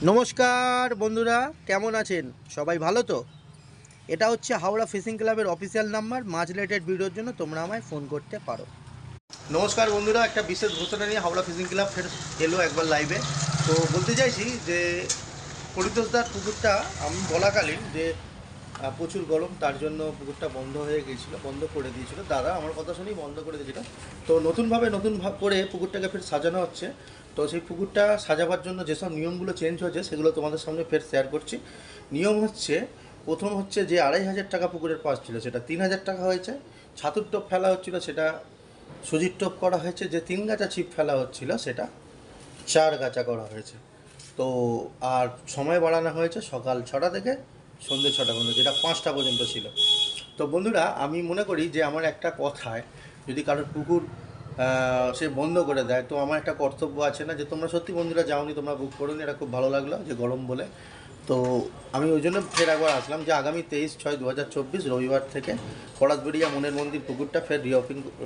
নমস্কার বন্ধুরা, কেমন আছেন? সবাই ভালো তো? এটা হচ্ছে হাওড়া ফিশিং ক্লাবের অফিসিয়াল নাম্বার। মাছ রিলেটেড ভিডিওর জন্য তোমরা আমায় ফোন করতে পারো। নমস্কার বন্ধুরা, একটা বিশেষ ঘোষণা নিয়ে হাওড়া ফিশিং ক্লাব ফের এলো একবার লাইভে। তো বলতে চাইছি যে পরিতোষদার পুকুরটা আমি বলাকালীন যে প্রচুর গরম, তার জন্য পুকুরটা বন্ধ হয়ে গিয়েছিলো, বন্ধ করে দিয়েছিল দাদা, আমার কথা শুনেই বন্ধ করে দিয়েছিল। তো নতুন করে পুকুরটাকে ফের সাজানো হচ্ছে। তো সেই পুকুরটা সাজাবার জন্য যেসব নিয়মগুলো চেঞ্জ হয়েছে সেগুলো তোমাদের সামনে ফের শেয়ার করছি। নিয়ম হচ্ছে, প্রথম হচ্ছে যে 2,500 টাকা পুকুরের পাস ছিল সেটা 3,000 টাকা হয়েছে। ছাতুর টোপ ফেলা হচ্ছিল সেটা সুজির টোপ করা হয়েছে। যে 3 গাছা ছিপ ফেলা হচ্ছিল সেটা 4 গাছা করা হয়েছে। তো আর সময় বাড়ানো হয়েছে সকাল 6টা থেকে সন্ধ্যে 6টা পর্যন্ত, যেটা 5টা পর্যন্ত ছিল। তো বন্ধুরা, আমি মনে করি যে আমার একটা কথায় যদি কারোর পুকুর সে বন্ধ করে দেয়, তো আমার একটা কর্তব্য আছে না, যে তোমরা সত্যি বন্ধুরা যাওনি, তোমরা বুক করোনি, এটা খুব ভালো লাগলো যে গরম বলে। তো আমি ওই জন্য ফের একবার আসলাম যে আগামী 23/6/2024 রবিবার থেকে পলাশবেড়িয়া মনের মন্দির পুকুরটা ফের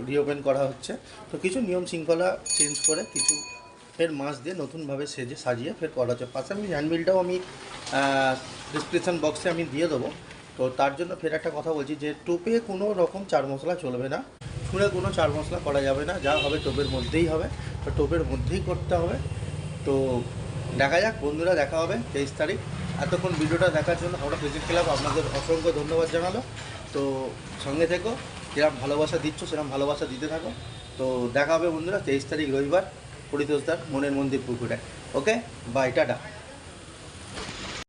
রিওপেন করা হচ্ছে। তো কিছু নিয়ম শৃঙ্খলা চেঞ্জ করে কিছু ফের মাছ দিয়ে নতুনভাবে সাজিয়ে ফের করা হচ্ছে। পাশে আমি হ্যান্ডবিলটাও আমি ডিসক্রিপশান বক্সে আমি দিয়ে দেবো। তো তার জন্য ফের একটা কথা বলছি যে টোপে কোনো রকম চার মশলা চলবে না, ছুঁড়ে কোনো চার মশলা করা যাবে না, যা হবে টোপের মধ্যেই হবে, তো টোপের মধ্যেই করতে হবে। তো দেখা যাক বন্ধুরা, দেখা হবে 23 তারিখ। এতক্ষণ ভিডিওটা দেখার জন্য হাওড়া ফিশিং ক্লাব আপনাদের অসংখ্য ধন্যবাদ জানালো। তো সঙ্গে থেকো, যেরকম ভালোবাসা দিচ্ছ সেরকম ভালোবাসা দিতে থাকো। তো দেখা হবে বন্ধুরা 23 তারিখ রবিবার পরিতোষদার মনের মন্দির পুকুরে। ওকে, বাই, টাটা।